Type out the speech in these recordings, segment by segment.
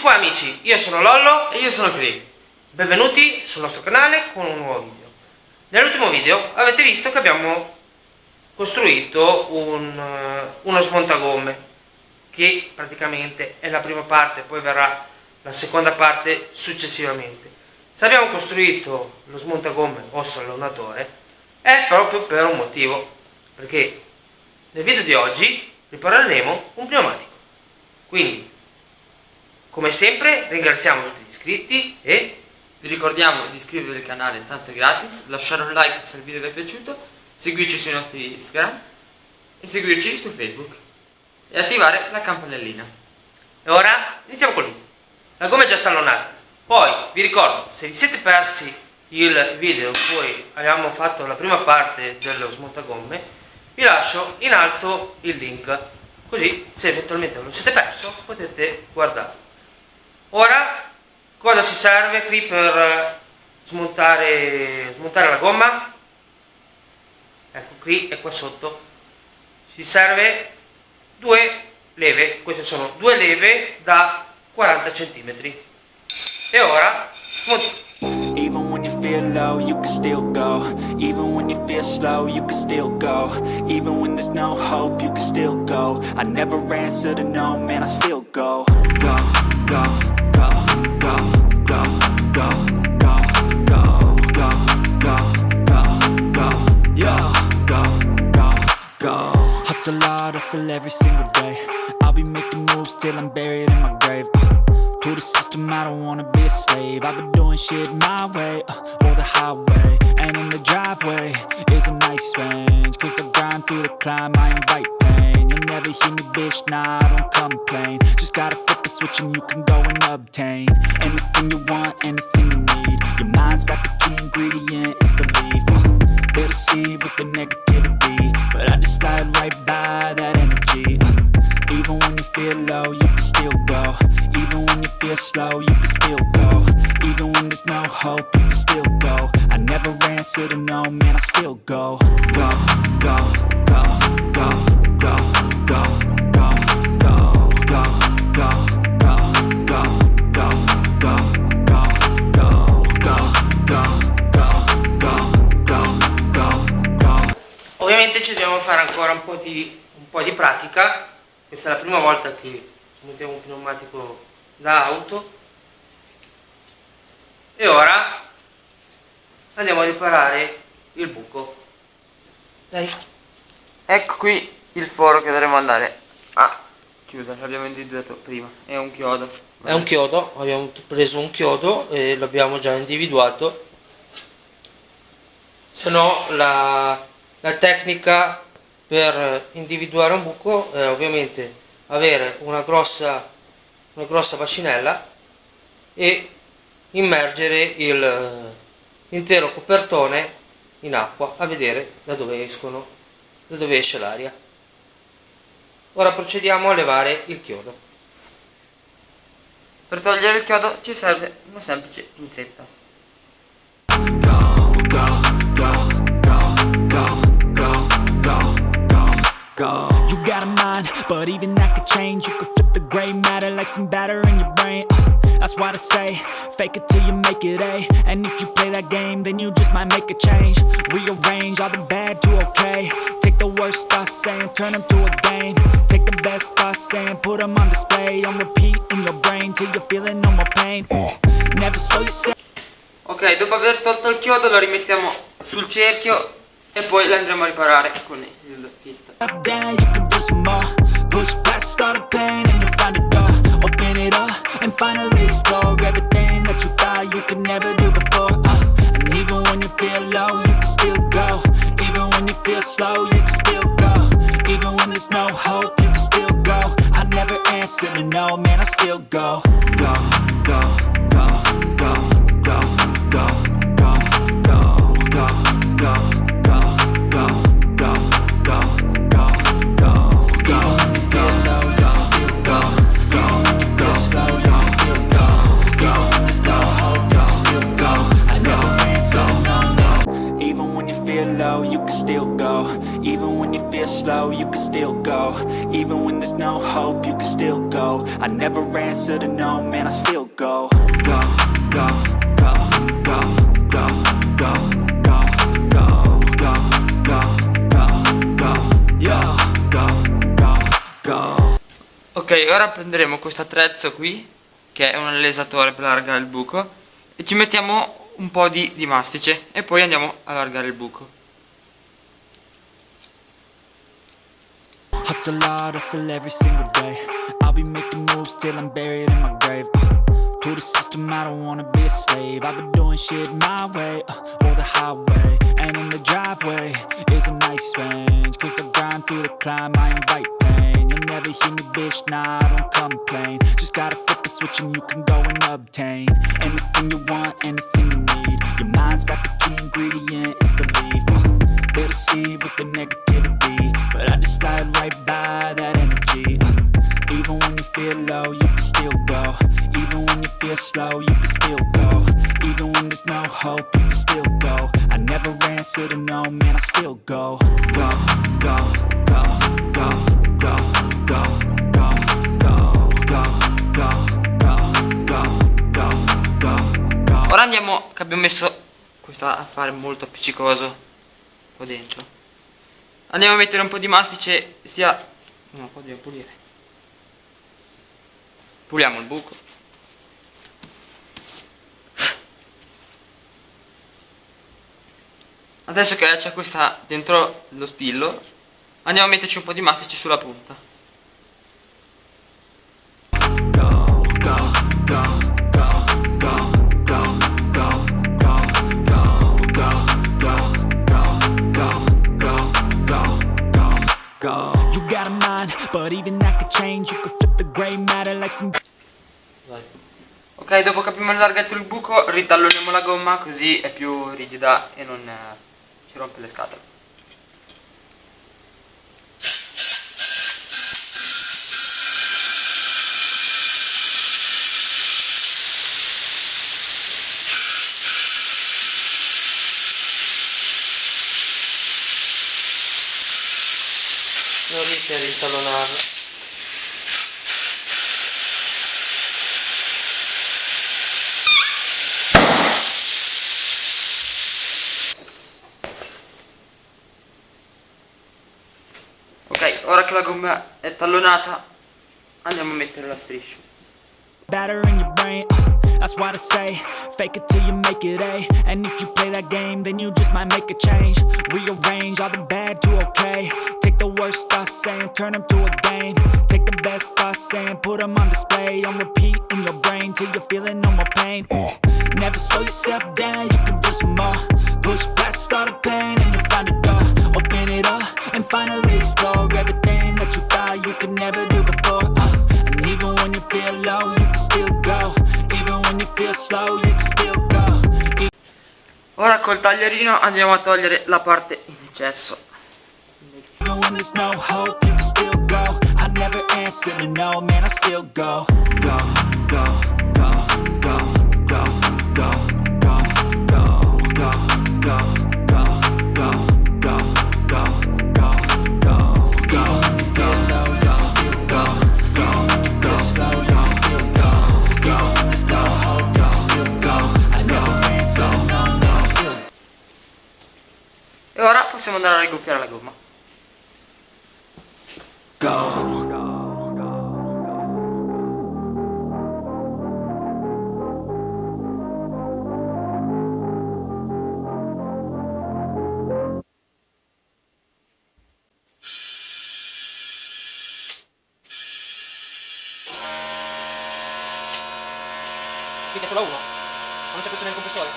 qua amici, io sono Lollo e io sono Cri. Benvenuti sul nostro canale con un nuovo video. Nell'ultimo video avete visto che abbiamo costruito uno smontagomme, che praticamente è la prima parte, poi verrà la seconda parte successivamente. Se abbiamo costruito lo smontagomme o sallonatore è proprio per un motivo, perché nel video di oggi ripareremo un pneumatico. Quindi, come sempre, ringraziamo tutti gli iscritti e vi ricordiamo di iscrivervi al canale, intanto è gratis, lasciare un like se il video vi è piaciuto, seguirci sui nostri Instagram e seguirci su Facebook e attivare la campanellina. E ora iniziamo con l'idea. La gomma è già stallonata. Poi vi ricordo, se vi siete persi il video in cui abbiamo fatto la prima parte dello smontagomme, vi lascio in alto il link, così se eventualmente lo siete perso potete guardare. Ora, cosa ci serve qui per smontare la gomma? Ecco, qui e qua sotto ci serve due leve. Queste sono due leve da 40 cm. E ora smontiamo. Even when you feel low, you can still go. Even when you feel slow, you can still go. Even when there's no hope, you can still go. I never answer to no, man, I still go. Go, go, go, go, go, go, go, go, go, go, go, go, yeah, go, go, go. Hustle hard, hustle every single day. I'll be making moves till I'm buried in my grave. To the system, I don't wanna be a slave. I've been doing shit my way, or the highway. And in the driveway is a nice range. Cause I grind through the climb, I invite pain. You'll never hear me, bitch, nah, I don't complain. Just gotta flip the switch and you can go and obtain anything you want, anything you need. Your mind's got the key ingredient, it's belief. They'll deceive with the negativity, but I just slide right by that energy. Even when you feel low, you can still go. Even when you feel slow, you can still go. Even when there's no hope, you can still go. I never answer to no, man, I still go. Go, go, go, go, go, go, go, go, go, go, go, go, go, go, go, go. Ovviamente ci dobbiamo fare ancora un po' di pratica. Questa è la prima volta che smontiamo un pneumatico da auto. E ora andiamo a riparare il buco. Dai. Ecco qui il foro che dovremo andare a chiudere, l'abbiamo individuato prima, è un chiodo. È un chiodo, abbiamo preso un chiodo e l'abbiamo già individuato. Se no la tecnica per individuare un buco è ovviamente avere una grossa bacinella e immergere l'intero copertone in acqua a vedere da dove esce l'aria. Ora procediamo a levare il chiodo. Per togliere il chiodo ci serve una semplice pinzetta. Go. You got a mind, but even that could change. You could flip the gray matter like some batter in your brain. That's why they say, fake it till you make it A. And if you play that game, then you just might make a change. Rearrange all the bad to okay. Take the worst thoughts saying, turn them to a game. Take the best thoughts saying, put them on display. On repeat in your brain till you're feeling no more pain. Never slow yourself. Ok, dopo aver tolto il chiodo lo rimettiamo sul cerchio e poi lo andremo a riparare con il kit. Down, you can do some more. Push past all the pain and you'll find a door. Open it up and finally explore everything that you thought you could never do before. And even when you feel low, you can still go. Even when you feel slow, you can still go. Even when there's no hope, you can still go. I never answer to no, man, I still go. Go, go, go, go, go, go, go, go, go, go. You can still go. Even when you feel slow, you can still go. Even when there's no hope, you can still go. I never answer to no, man, I still go. Go, go, go, go, go, go, go, go, go, go, go, go, yo, go, go, go. Ok, ora prenderemo questo attrezzo qui, che è un alesatore per allargare il buco, e ci mettiamo un po' di mastice e poi andiamo a allargare il buco. Hustle hard, hustle every single day. I'll be making moves till I'm buried in my grave. To the system, I don't wanna be a slave. I've been doing shit my way, or the highway. And in the driveway is a nice range. Cause I grind through the climb, I invite pain. You'll never hear me, bitch, nah, I don't complain. Just gotta flip the switch and you can go and obtain anything you want, anything you need. Your mind's got the key ingredient, it's belief. They'll deceive with the negativity, but I just slide right by that energy. Even when you feel low, you can still go. Even when you feel slow, you can still go. Even when there's no hope, you can still go. I never answer to no, man, I still go. Go, go, go, go, go, go, go, go, go, go, go, go, go, go. Ora andiamo, che abbiamo messo questo a fare molto appiccicoso qua dentro. Andiamo a mettere un po' di mastice, sia... no, qua dobbiamo pulire. Puliamo il buco. Adesso che c'è questa dentro lo spillo, andiamo a metterci un po' di mastice sulla punta. You got a mind, but even that could change. You could flip the gray matter like some... Ok, dopo che abbiamo allargato il buco, ritalloniamo la gomma così è più rigida e non ci rompe le scatole. Non riesci a ritallonarlo. Ok, ora che la gomma è tallonata, andiamo a mettere la striscia. batter in your brain, that's why they say fake it till you make it A. And if you play that game, then you just might make a change. Rearrange all the bad to okay. Take the worst thoughts saying, turn them to a game. Take the best thoughts saying, put them on display. On repeat in your brain till you're feeling no more pain. Never slow yourself down, you can do some more. Push past all the pain and you'll find a door. Open it up and finally explore everything that you thought you could never do before. And even when you feel low, you can still go. Even when you feel slow, you can still go. Ora col taglierino andiamo a togliere la parte in eccesso. Even when there's no hope, you can still go. I never answer to no, man, I still go. Go, go, go, go, go, go, go, go, go, go, go, go, go, go, go, go. Even when you feel low, you can still go. Even when you feel slow, you can still go. Even when there's no hope, you can still go. I never answer to no, man, I still go. E ora possiamo andare a rigonfiare la gomma. Mica solo uno? Non c'è questo nel compressore?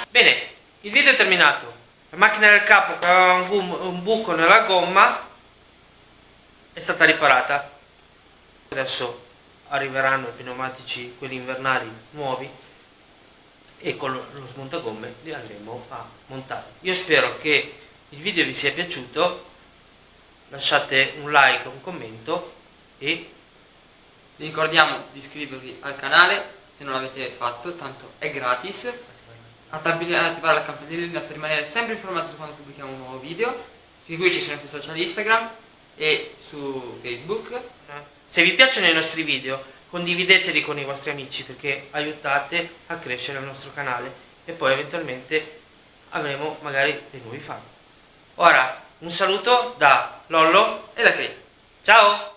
Bene, il video è terminato. La macchina del capo che aveva un buco nella gomma è stata riparata. Adesso arriveranno i pneumatici, quelli invernali nuovi, e con lo smontagomme li andremo a montare. Io spero che il video vi sia piaciuto. Lasciate un like, un commento e Vi ricordiamo di iscrivervi al canale se non l'avete fatto, tanto è gratis. Attivare la campanellina per rimanere sempre informati su quando pubblichiamo un nuovo video. Seguiteci sui nostri social Instagram e su Facebook. Se vi piacciono i nostri video, condivideteli con i vostri amici perché aiutate a crescere il nostro canale e poi eventualmente avremo magari dei nuovi fan. Ora un saluto da Lollo E da che? ciao.